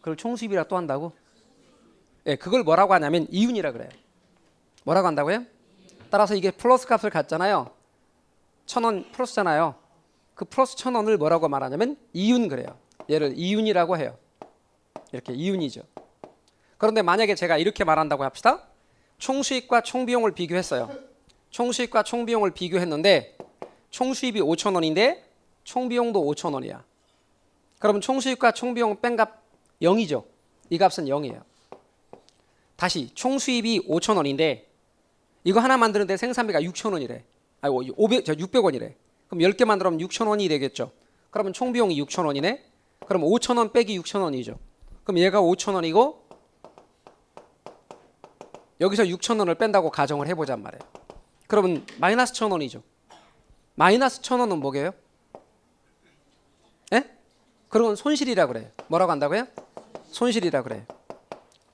그걸 총수입이라 또 한다고? 예, 그걸 뭐라고 하냐면 이윤이라 그래요. 뭐라고 한다고요? 따라서 이게 플러스 값을 갖잖아요. 1,000원 플러스잖아요. 그 플러스 1,000원을 뭐라고 말하냐면 이윤 그래요. 얘를 이윤이라고 해요. 이렇게 이윤이죠. 그런데 만약에 제가 이렇게 말한다고 합시다. 총수입과 총비용을 비교했어요. 총수입과 총비용을 비교했는데 총수입이 5,000원인데 총비용도 5,000원이야. 그러면 총수입과 총비용 뺀 값 0이죠. 이 값은 0이에요. 다시 총수입이 5,000원인데 이거 하나 만드는데 생산비가 6,000원이래. 아니 600원이래. 그럼 10개 만들면 6,000원이 되겠죠. 그러면 총비용이 6,000원이네. 그럼 5,000원 빼기 6,000원이죠. 그럼 얘가 5,000원이고 여기서 6,000원을 뺀다고 가정을 해보잔 말이에요. 그러면 마이너스 1,000원이죠. 마이너스 1,000원은 뭐게요? 예? 그러면 손실이라 그래요. 뭐라고 한다고요? 손실이라 그래요.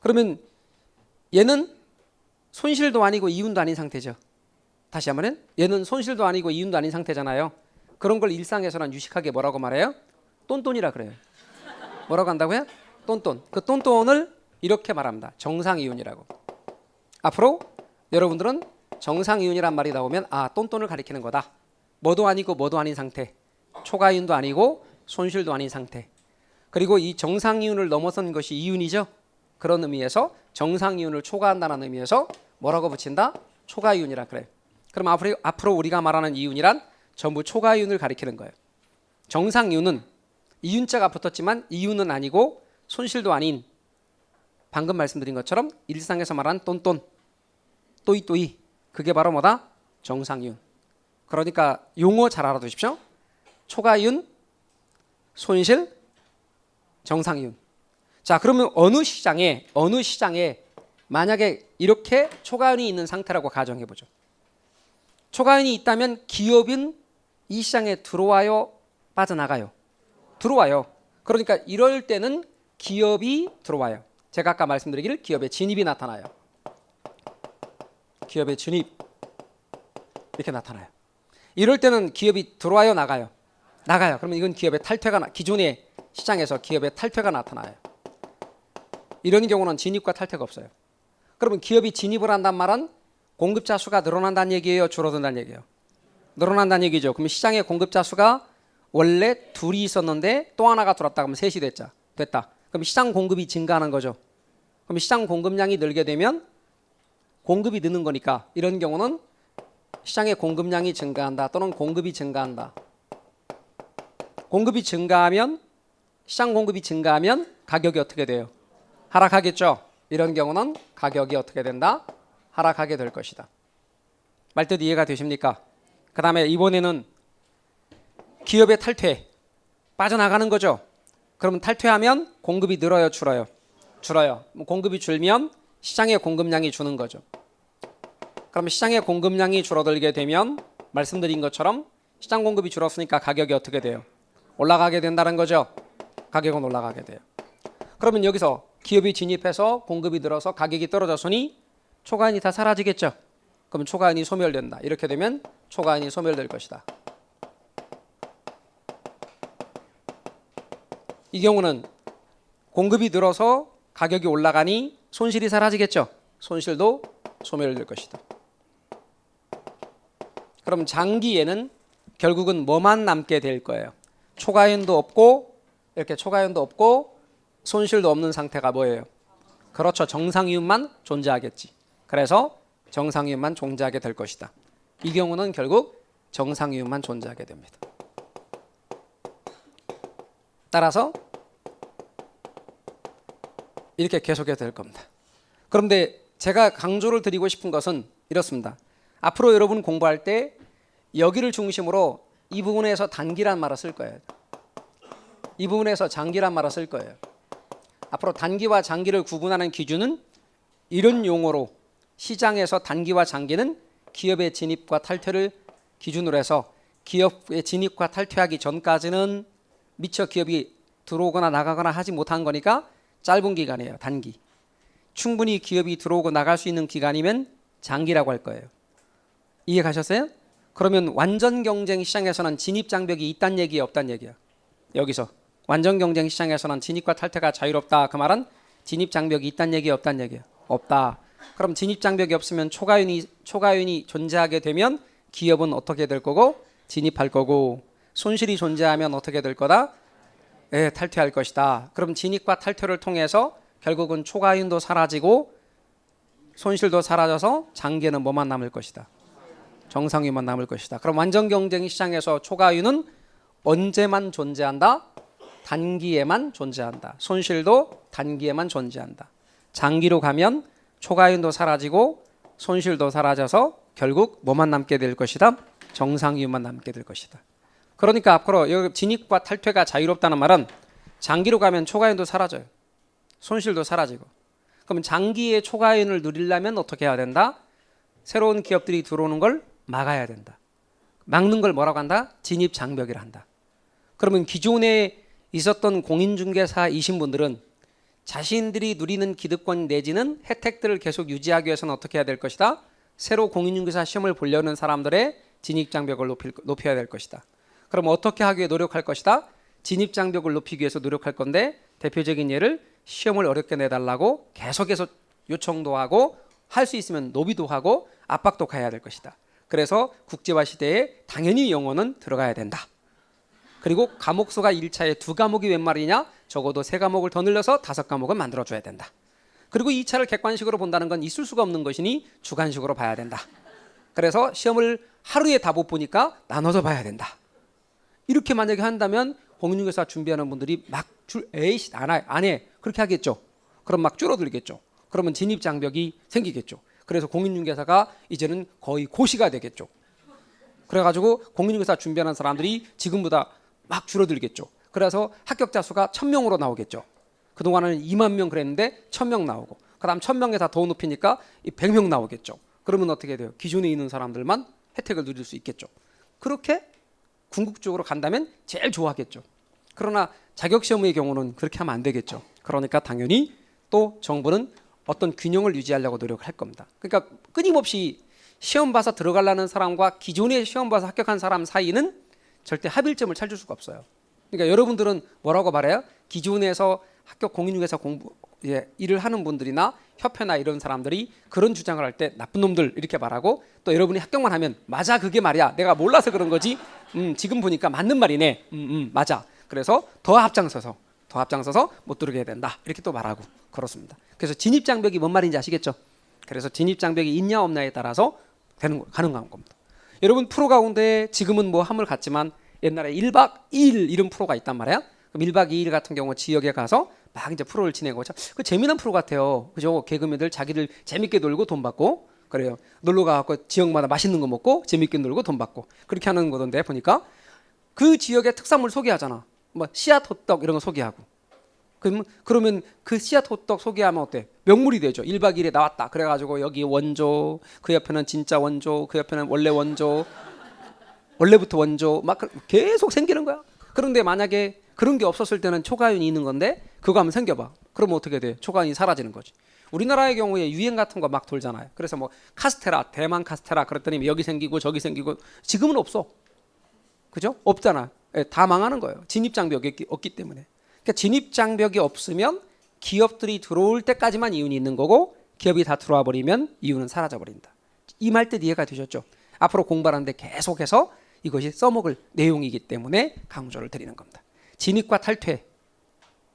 그러면 얘는 손실도 아니고 이윤도 아닌 상태죠. 다시 한번은 얘는 손실도 아니고 이윤도 아닌 상태잖아요. 그런 걸 일상에서는 유식하게 뭐라고 말해요? 똔똔이라 그래요. 뭐라고 한다고요? 똔똔. 그 똔똔을 이렇게 말합니다. 정상이윤이라고. 앞으로 여러분들은 정상이윤이란 말이 나오면 아, 똔똔을 가리키는 거다. 뭐도 아니고 뭐도 아닌 상태. 초과이윤도 아니고 손실도 아닌 상태. 그리고 이 정상이윤을 넘어선 것이 이윤이죠. 그런 의미에서 정상이윤을 초과한다는 의미에서 뭐라고 붙인다? 초과이윤이라 그래요. 그럼 앞으로 우리가 말하는 이윤이란 전부 초과이윤을 가리키는 거예요. 정상이윤은 이윤자가 붙었지만 이윤은 아니고 손실도 아닌 방금 말씀드린 것처럼 일상에서 말하는 똔똔, 또이또이 그게 바로 뭐다? 정상이윤. 그러니까 용어 잘 알아두십시오. 초과이윤, 손실, 정상이윤. 자, 그러면 어느 시장에 만약에 이렇게 초과이윤이 있는 상태라고 가정해 보죠. 초과이윤이 있다면 기업은 이 시장에 들어와요, 빠져나가요? 들어와요. 그러니까 이럴 때는 기업이 들어와요. 제가 아까 말씀드리기를 기업의 진입이 나타나요. 기업의 진입 이렇게 나타나요. 이럴 때는 기업이 들어와요, 나가요? 나가요. 그러면 이건 기업의 탈퇴가 기존의 시장에서 기업의 탈퇴가 나타나요. 이런 경우는 진입과 탈퇴가 없어요. 그러면 기업이 진입을 한단 말은 공급자 수가 늘어난다는 얘기예요, 줄어든다는 얘기예요? 늘어난다는 얘기죠. 그럼 시장의 공급자 수가 원래 둘이 있었는데 또 하나가 들어왔다 그러면 셋이 됐다. 그럼 시장 공급이 증가하는 거죠. 그럼 시장 공급량이 늘게 되면 공급이 느는 거니까 이런 경우는 시장의 공급량이 증가한다 또는 공급이 증가한다. 공급이 증가하면 시장 공급이 증가하면 가격이 어떻게 돼요? 하락하겠죠. 이런 경우는 가격이 어떻게 된다? 하락하게 될 것이다. 말뜻 이해가 되십니까? 그 다음에 이번에는 기업의 탈퇴 빠져나가는 거죠. 그러면 탈퇴하면 공급이 늘어요, 줄어요? 줄어요. 공급이 줄면 시장의 공급량이 주는 거죠. 그럼 시장의 공급량이 줄어들게 되면 말씀드린 것처럼 시장 공급이 줄었으니까 가격이 어떻게 돼요? 올라가게 된다는 거죠. 가격은 올라가게 돼요. 그러면 여기서 기업이 진입해서 공급이 늘어서 가격이 떨어졌으니 초과이윤이 다 사라지겠죠. 그럼 초과이윤이 소멸된다. 이렇게 되면 초과이윤이 소멸될 것이다. 이 경우는 공급이 늘어서 가격이 올라가니 손실이 사라지겠죠. 손실도 소멸될 것이다. 그럼 장기에는 결국은 뭐만 남게 될 거예요? 초과이윤도 없고 이렇게 초과이윤도 없고 손실도 없는 상태가 뭐예요? 그렇죠. 정상이윤만 존재하겠지. 그래서 정상이윤만 존재하게 될 것이다. 이 경우는 결국 정상이윤만 존재하게 됩니다. 따라서 이렇게 계속해서 될 겁니다. 그런데 제가 강조를 드리고 싶은 것은 이렇습니다. 앞으로 여러분 공부할 때 여기를 중심으로 이 부분에서 단기란 말을 쓸 거예요. 이 부분에서 장기란 말을 쓸 거예요. 앞으로 단기와 장기를 구분하는 기준은 이런 용어로 시장에서 단기와 장기는 기업의 진입과 탈퇴를 기준으로 해서 기업의 진입과 탈퇴하기 전까지는 미처 기업이 들어오거나 나가거나 하지 못한 거니까 짧은 기간이에요. 단기. 충분히 기업이 들어오고 나갈 수 있는 기간이면 장기라고 할 거예요. 이해 가셨어요? 그러면 완전 경쟁 시장에서는 진입 장벽이 있다는 얘기야, 없다는 얘기야? 여기서 완전 경쟁 시장에서는 진입과 탈퇴가 자유롭다. 그 말은 진입 장벽이 있다는 얘기야, 없다는 얘기야? 없다. 그럼 진입 장벽이 없으면 초과이윤이 존재하게 되면 기업은 어떻게 될 거고? 진입할 거고, 손실이 존재하면 어떻게 될 거다? 예, 탈퇴할 것이다. 그럼 진입과 탈퇴를 통해서 결국은 초과이윤도 사라지고 손실도 사라져서 장기에는 뭐만 남을 것이다? 정상이윤만 남을 것이다. 그럼 완전 경쟁 시장에서 초과이윤은 언제만 존재한다? 단기에만 존재한다. 손실도 단기에만 존재한다. 장기로 가면 초과이윤도 사라지고 손실도 사라져서 결국 뭐만 남게 될 것이다? 정상이윤만 남게 될 것이다. 그러니까 앞으로 여기 진입과 탈퇴가 자유롭다는 말은 장기로 가면 초과이윤도 사라져요. 손실도 사라지고. 그럼 장기의 초과이윤을 누리려면 어떻게 해야 된다? 새로운 기업들이 들어오는 걸 막아야 된다. 막는 걸 뭐라고 한다? 진입 장벽이라 한다. 그러면 기존에 있었던 공인중개사이신 분들은 자신들이 누리는 기득권 내지는 혜택들을 계속 유지하기 위해서는 어떻게 해야 될 것이다? 새로 공인중개사 시험을 보려는 사람들의 진입장벽을 높여야 될 것이다. 그럼 어떻게 하기 위해 노력할 것이다? 진입장벽을 높이기 위해서 노력할 건데 대표적인 예를 시험을 어렵게 내달라고 계속해서 요청도 하고 할 수 있으면 노비도 하고 압박도 가해야 될 것이다. 그래서 국제화 시대에 당연히 영어는 들어가야 된다. 그리고 과목 수가 1차에 2과목이 웬 말이냐? 적어도 3과목을 더 늘려서 5과목은 만들어줘야 된다. 그리고 2차를 객관식으로 본다는 건 있을 수가 없는 것이니 주관식으로 봐야 된다. 그래서 시험을 하루에 다 못 보니까 나눠서 봐야 된다. 이렇게 만약에 한다면 공인중개사 준비하는 분들이 막 에이씨 안 해. 그렇게 하겠죠. 그럼 막 줄어들겠죠. 그러면 진입장벽이 생기겠죠. 그래서 공인중개사가 이제는 거의 고시가 되겠죠. 그래가지고 공인중개사 준비하는 사람들이 지금보다 막 줄어들겠죠. 그래서 합격자 수가 1000명으로 나오겠죠. 그동안은 2만 명 그랬는데 1000명 나오고 그 다음 1000명에 다 더 높이니까 100명 나오겠죠. 그러면 어떻게 돼요? 기존에 있는 사람들만 혜택을 누릴 수 있겠죠. 그렇게 궁극적으로 간다면 제일 좋아하겠죠. 그러나 자격시험의 경우는 그렇게 하면 안 되겠죠. 그러니까 당연히 또 정부는 어떤 균형을 유지하려고 노력할 겁니다. 그러니까 끊임없이 시험 봐서 들어가려는 사람과 기존에 시험 봐서 합격한 사람 사이는 절대 합일점을 찾을 수가 없어요. 그러니까 여러분들은 뭐라고 말해요? 기존에서 합격 공인중개사 공부 일을 하는 분들이나 협회나 이런 사람들이 그런 주장을 할 때 나쁜 놈들 이렇게 말하고 또 여러분이 합격만 하면 맞아 그게 말이야 내가 몰라서 그런 거지 지금 보니까 맞는 말이네 맞아 그래서 더 앞장서서 못 들어가야 된다 이렇게 또 말하고 그렇습니다. 그래서 진입장벽이 뭔 말인지 아시겠죠? 그래서 진입장벽이 있냐 없냐에 따라서 가능한 겁니다. 여러분 프로 가운데 지금은 뭐 함을 갔지만 옛날에 1박 2일 이런 프로가 있단 말이야. 그럼 1박 2일 같은 경우 지역에 가서 막 이제 프로를 진행하고 그 재미난 프로 같아요. 그죠? 개그맨들 자기들 재밌게 놀고 돈 받고 그래요. 놀러 가서 지역마다 맛있는 거 먹고 재밌게 놀고 돈 받고 그렇게 하는 거던데 보니까 그 지역의 특산물 소개하잖아. 뭐 씨앗 호떡 이런 거 소개하고. 그러면 그 씨앗 호떡 소개하면 어때? 명물이 되죠. 1박 2일에 나왔다. 그래가지고 여기 원조, 그 옆에는 진짜 원조, 그 옆에는 원래 원조, 원래부터 원조 막 계속 생기는 거야. 그런데 만약에 그런 게 없었을 때는 초과윤이 있는 건데 그거 하면 생겨봐. 그러면 어떻게 돼? 초과윤이 사라지는 거지. 우리나라의 경우에 유행 같은 거 막 돌잖아요. 그래서 뭐 카스테라, 대만 카스테라 그랬더니 여기 생기고 저기 생기고 지금은 없어. 그죠? 없잖아. 다 망하는 거예요. 진입장벽이 없기 때문에. 그러니까 진입장벽이 없으면 기업들이 들어올 때까지만 이윤이 있는 거고 기업이 다 들어와 버리면 이윤은 사라져 버린다. 이 말 뜻 이해가 되셨죠? 앞으로 공부하는데 계속해서 이것이 써먹을 내용이기 때문에 강조를 드리는 겁니다. 진입과 탈퇴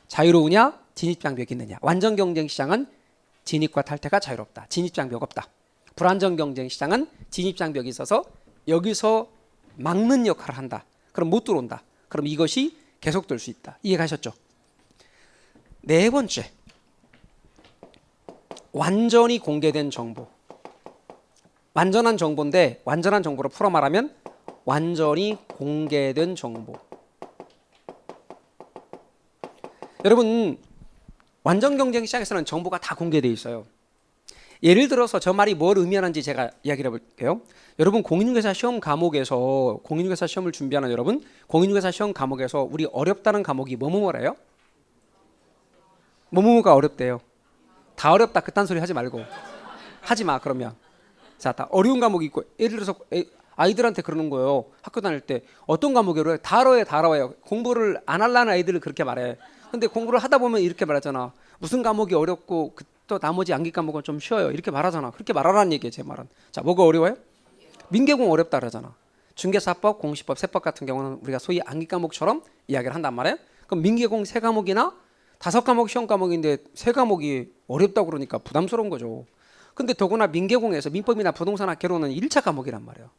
자유로우냐 진입장벽이 있느냐. 완전 경쟁 시장은 진입과 탈퇴가 자유롭다. 진입장벽 없다. 불안정 경쟁 시장은 진입장벽이 있어서 여기서 막는 역할을 한다. 그럼 못 들어온다. 그럼 이것이 계속될 수 있다. 이해가셨죠? 네 번째, 완전히 공개된 정보. 완전한 정보인데 완전한 정보로 풀어 말하면 완전히 공개된 정보. 여러분 완전 경쟁 시장에서는 정보가 다 공개되어 있어요. 예를 들어서 저 말이 뭘 의미하는지 제가 이야기를 해볼게요. 여러분 공인중개사 시험 과목에서 공인중개사 시험을 준비하는 여러분 공인중개사 시험 과목에서 우리 어렵다는 과목이 뭐뭐래요? 뭐뭐가 어렵대요. 다 어렵다 그딴 소리 하지 말고 하지 마 그러면. 자, 다 어려운 과목이 있고 예를 들어서 아이들한테 그러는 거예요. 학교 다닐 때 어떤 과목이 어려워요? 다 어려워요. 공부를 안 하려는 아이들을 그렇게 말해. 근데 공부를 하다 보면 이렇게 말하잖아. 무슨 과목이 어렵고 또 나머지 암기 과목은 좀 쉬워요. 이렇게 말하잖아. 그렇게 말하라는 얘기예요. 제 말은. 자, 뭐가 어려워요? 민계공 어렵다 그러잖아. 중개사법, 공시법, 세법 같은 경우는 우리가 소위 암기 과목처럼 이야기를 한단 말이에요. 그럼 민계공 3과목이나 5과목 시험 과목인데 3과목이 어렵다고 그러니까 부담스러운 거죠. 근데 더구나 민계공에서 민법이나 부동산학개론은 1차 과목이란 말이에요.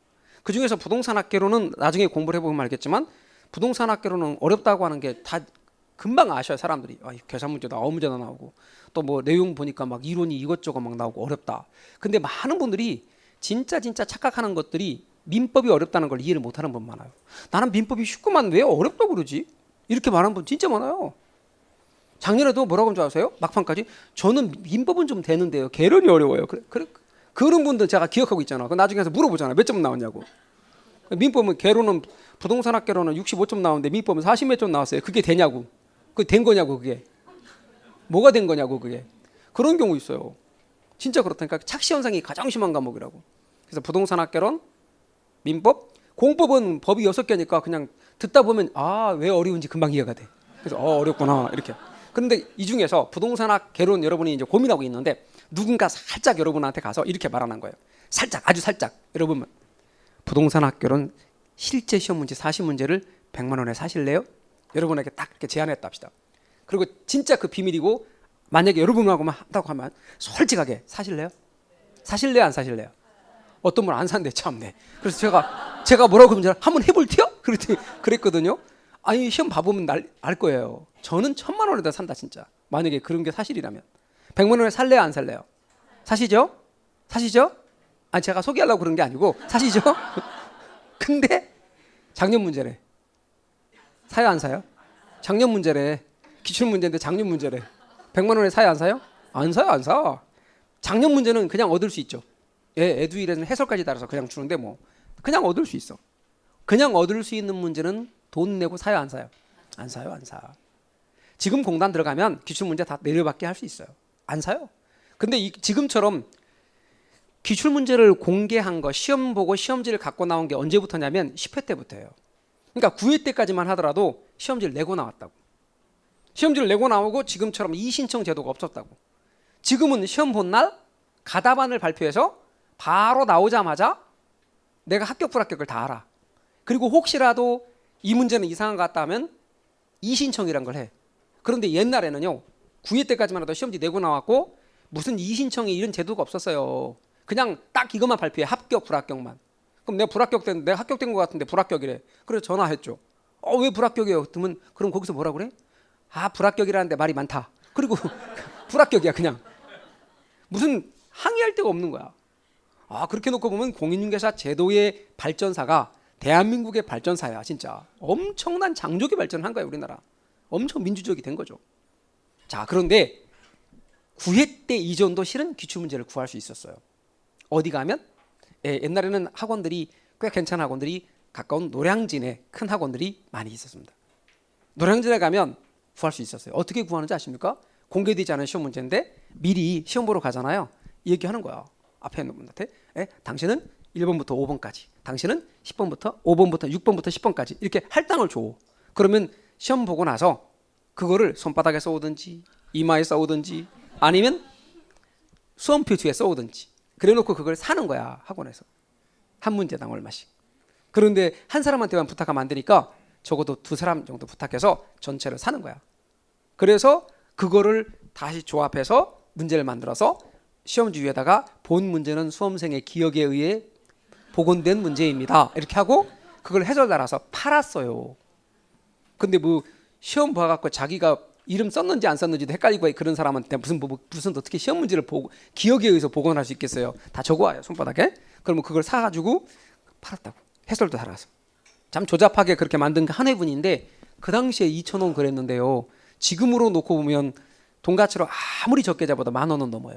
그중에서 부동산학개론은 나중에 공부를 해보면 알겠지만 부동산학개론은 어렵다고 하는 게 다 금방 아셔요. 사람들이. 계산 문제도 아홉 문제나 나오고 또 뭐 내용 보니까 막 이론이 이것저것 막 나오고 어렵다. 근데 많은 분들이 진짜 착각하는 것들이 민법이 어렵다는 걸 이해를 못하는 분 많아요. 나는 민법이 쉽구만 왜 어렵다고 그러지? 이렇게 말하는 분 진짜 많아요. 작년에도 뭐라고 한 줄 아세요? 막판까지 저는 민법은 좀 되는데요. 개론이 어려워요. 그런 분들 제가 기억하고 있잖아. 그 나중에 가서 물어보잖아. 몇 점 나왔냐고. 민법은 개론은 부동산학개론은 65점 나오는데 민법은 40 몇 점 나왔어요. 그게 되냐고. 그게 된 거냐고 그게. 뭐가 된 거냐고 그게. 그런 경우 있어요. 진짜 그렇다니까 착시 현상이 가장 심한 과목이라고. 그래서 부동산 학개론, 민법, 공법은 법이 6개니까 그냥 듣다 보면 왜 어려운지 금방 이해가 돼. 그래서 어렵구나 이렇게. 그런데 이 중에서 부동산학 개론 여러분이 이제 고민하고 있는데 누군가 살짝 여러분한테 가서 이렇게 말하는 거예요. 살짝, 아주 살짝. 여러분, 부동산학 개론 실제 시험 문제 40문제를 100만 원에 사실래요? 여러분에게 딱 이렇게 제안했다 합시다. 그리고 진짜 그 비밀이고 만약에 여러분하고만 한다고 하면 솔직하게 사실래요? 사실래요? 안 사실래요? 어떤 분 안 산대 참네. 그래서 제가 뭐라고 그러면 한번 해볼게요? 그랬거든요. 아니 시험 봐보면 알 거예요. 저는 1000만 원에다 산다 진짜. 만약에 그런 게 사실이라면 100만 원에 살래요? 안 살래요? 사시죠? 사시죠? 아니 제가 소개하려고 그런 게 아니고 사시죠? 근데 작년 문제래. 사요 안 사요? 작년 문제래. 기출 문제인데 작년 문제래. 100만 원에 사요 안 사요? 안 사요 안 사. 작년 문제는 그냥 얻을 수 있죠. 에듀윌에는 해설까지 따라서 그냥 주는데 뭐 그냥 얻을 수 있어. 그냥 얻을 수 있는 문제는 돈 내고 사요 안 사요? 안 사요 안 사. 지금 공단 들어가면 기출 문제 다 내려받게 할 수 있어요. 안 사요. 근데 지금처럼 기출 문제를 공개한 거 시험 보고 시험지를 갖고 나온 게 언제부터냐면 10회 때부터예요. 그러니까 9회 때까지만 하더라도 시험지를 내고 나왔다고. 시험지를 내고 나오고 지금처럼 이신청 제도가 없었다고. 지금은 시험 본 날 가답안을 발표해서 바로 나오자마자 내가 합격 불합격을 다 알아. 그리고 혹시라도 이 문제는 이상한 것 같다 하면 이신청이란 걸 해. 그런데 옛날에는요 9회 때까지만 해도 시험지 내고 나왔고 무슨 이신청이 이런 제도가 없었어요. 그냥 딱 이것만 발표해. 합격 불합격만. 그럼 내가 불합격된 내가 합격된 것 같은데 불합격이래. 그래서 전화했죠. 왜 불합격이에요? 그럼 거기서 뭐라 그래? 불합격이라는데 말이 많다. 그리고 불합격이야 그냥. 무슨 항의할 데가 없는 거야. 그렇게 놓고 보면 공인중개사 제도의 발전사가 대한민국의 발전사야 진짜. 엄청난 장족의 발전을 한 거야 우리나라. 엄청 민주적이 된 거죠. 자 그런데 9회 때 이전도 실은 기출문제를 구할 수 있었어요. 어디 가면? 옛날에는 학원들이 꽤 괜찮은 학원들이 가까운 노량진에 큰 학원들이 많이 있었습니다. 노량진에 가면 구할 수 있었어요. 어떻게 구하는지 아십니까? 공개되지 않은 시험 문제인데 미리 시험 보러 가잖아요. 얘기하는 거야. 앞에 있는 분한테 당신은 1번부터 5번까지, 당신은 10번부터 5번부터 6번부터 10번까지 이렇게 할당을 줘. 그러면 시험 보고 나서 그거를 손바닥에 써오든지 이마에 써오든지 아니면 수험표 뒤에 써오든지 그래놓고 그걸 사는 거야 학원에서. 한 문제당 얼마씩. 그런데 한 사람한테만 부탁하면 안 되니까 적어도 2사람 정도 부탁해서 전체를 사는 거야. 그래서 그거를 다시 조합해서 문제를 만들어서 시험지 위에다가 본 문제는 수험생의 기억에 의해 복원된 문제입니다. 이렇게 하고 그걸 해설 달아서 팔았어요. 근데 뭐 시험 봐갖고 자기가 이름 썼는지 안 썼는지도 헷갈리고 그런 사람한테 무슨 어떻게 시험 문제를 보고 기억에 의해서 복원할 수 있겠어요. 다 적어와요 손바닥에. 그러면 그걸 사가지고 팔았다고. 해설도 달아서. 참 조잡하게 그렇게 만든 게 한 회분인데 그 당시에 2,000원 그랬는데요. 지금으로 놓고 보면 돈 가치로 아무리 적게 잡아도 10,000원은 넘어요.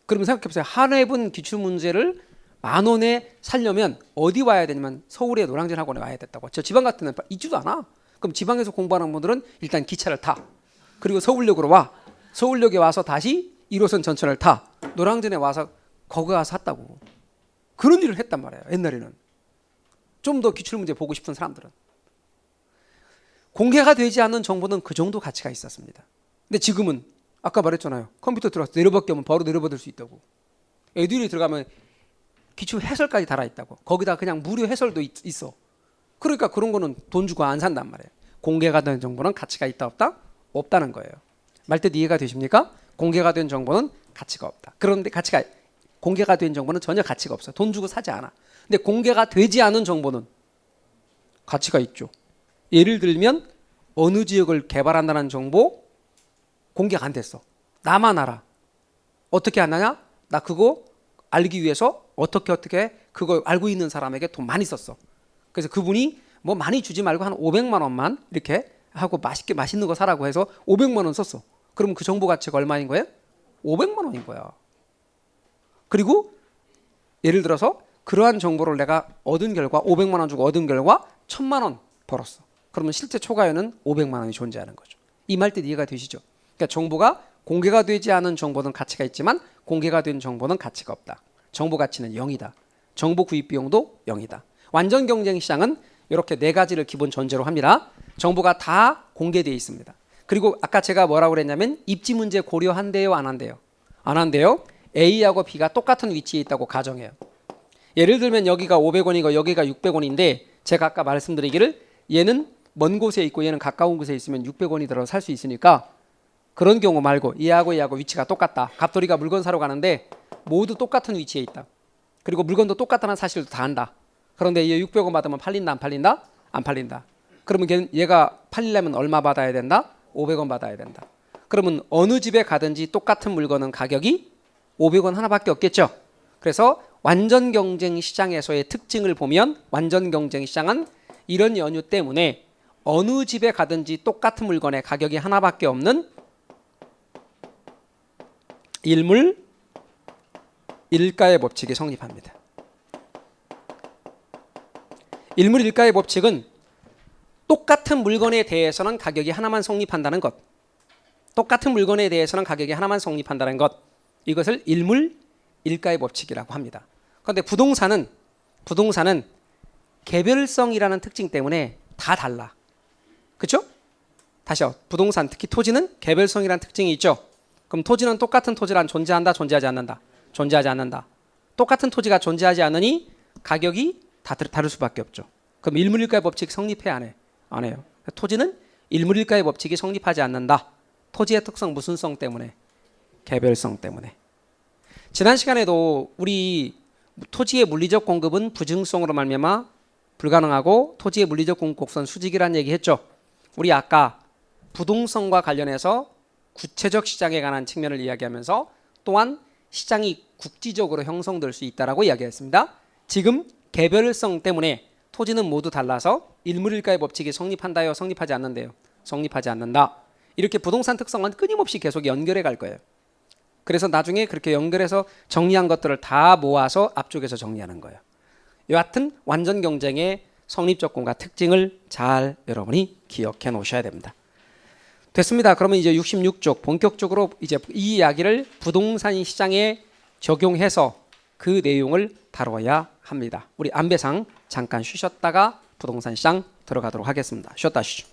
그러면 생각해보세요. 한 회분 기출문제를 10,000원에 살려면 어디 와야 되냐면 서울의 노량진 학원에 와야 됐다고. 저 지방 같은 데는 있지도 않아. 그럼 지방에서 공부하는 분들은 일단 기차를 타. 그리고 서울역으로 와. 서울역에 와서 다시 1호선 전철을 타. 노량진에 와서 거기 가서 샀다고. 그런 일을 했단 말이에요. 옛날에는. 좀 더 기출문제 보고 싶은 사람들은. 공개가 되지 않는 정보는 그 정도 가치가 있었습니다. 근데 지금은 아까 말했잖아요. 컴퓨터 들어가서 내려받기 하면 바로 내려받을 수 있다고. 에듀윌이 들어가면 기출 해설까지 달아있다고. 거기다 그냥 무료 해설도 있어. 그러니까 그런 거는 돈 주고 안 산단 말이에요. 공개가 된 정보는 가치가 있다 없다? 없다는 거예요. 말뜻 이해가 되십니까? 공개가 된 정보는 가치가 없다. 그런데 공개가 된 정보는 전혀 가치가 없어요. 돈 주고 사지 않아. 근데 공개가 되지 않은 정보는 가치가 있죠. 예를 들면 어느 지역을 개발한다는 정보 공개가 안 됐어. 나만 알아. 어떻게 아느냐? 나 그거 알기 위해서 어떻게 그거 알고 있는 사람에게 돈 많이 썼어. 그래서 그분이 뭐 많이 주지 말고 한 500만 원만 이렇게 하고 맛있는 거 사라고 해서 500만 원 썼어. 그럼 그 정보 가치가 얼마인 거예요? 500만 원인 거야. 그리고 예를 들어서 그러한 정보를 내가 얻은 결과 500만 원 주고 얻은 결과 1,000만 원 벌었어. 그러면 실제 초과에는 500만 원이 존재하는 거죠. 이 말뜻 이해가 되시죠? 그러니까 정보가 공개가 되지 않은 정보는 가치가 있지만 공개가 된 정보는 가치가 없다. 정보 가치는 0이다. 정보 구입 비용도 0이다. 완전 경쟁 시장은 이렇게 네 가지를 기본 전제로 합니다. 정보가 다 공개되어 있습니다. 그리고 아까 제가 뭐라고 그랬냐면 입지 문제 고려한대요, 안 한대요? 안 한대요. A하고 B가 똑같은 위치에 있다고 가정해요. 예를 들면 여기가 500원이고 여기가 600원인데 제가 아까 말씀드리기를 얘는 먼 곳에 있고 얘는 가까운 곳에 있으면 600원이 들어 살 수 있으니까 그런 경우 말고 얘하고 위치가 똑같다. 갑돌이가 물건 사러 가는데 모두 똑같은 위치에 있다. 그리고 물건도 똑같다는 사실도 다 안다. 그런데 얘 600원 받으면 팔린다, 안 팔린다? 안 팔린다. 그러면 얘가 팔리려면 얼마 받아야 된다? 500원 받아야 된다. 그러면 어느 집에 가든지 똑같은 물건은 가격이 500원 하나밖에 없겠죠. 그래서 완전 경쟁 시장에서의 특징을 보면 완전 경쟁 시장은 이런 연유 때문에 어느 집에 가든지 똑같은 물건의 가격이 하나밖에 없는 일물 일가의 법칙이 성립합니다. 일물 일가의 법칙은 똑같은 물건에 대해서는 가격이 하나만 성립한다는 것. 똑같은 물건에 대해서는 가격이 하나만 성립한다는 것. 이것을 일물 일가의 법칙이라고 합니다. 그런데 부동산은 개별성이라는 특징 때문에 다 달라. 그렇죠? 다시요. 부동산 특히 토지는 개별성이라는 특징이 있죠. 그럼 토지는 똑같은 토지란 존재한다, 존재하지 않는다? 존재하지 않는다. 똑같은 토지가 존재하지 않으니 가격이 다 다를 수밖에 없죠. 그럼 일물일가의 법칙 성립해 안 해? 안 해요. 토지는 일물일가의 법칙이 성립하지 않는다. 토지의 특성 무슨 성 때문에? 개별성 때문에. 지난 시간에도 우리 토지의 물리적 공급은 부증성으로 말미암아 불가능하고 토지의 물리적 공급 곡선 수직이라는 얘기했죠. 우리 아까 부동성과 관련해서 구체적 시장에 관한 측면을 이야기하면서 또한 시장이 국지적으로 형성될 수 있다라고 이야기했습니다. 지금 개별성 때문에 토지는 모두 달라서 일물일가의 법칙이 성립한다요, 성립하지 않는데요? 성립하지 않는다. 이렇게 부동산 특성은 끊임없이 계속 연결해 갈 거예요. 그래서 나중에 그렇게 연결해서 정리한 것들을 다 모아서 앞쪽에서 정리하는 거예요. 여하튼 완전 경쟁의 성립 조건과 특징을 잘 여러분이 기억해 놓으셔야 됩니다. 됐습니다. 그러면 이제 66쪽 본격적으로 이제 이 이야기를 부동산 시장에 적용해서 그 내용을 다뤄야 합니다. 우리 안배상 잠깐 쉬셨다가 부동산 시장 들어가도록 하겠습니다. 쉬었다 하시죠.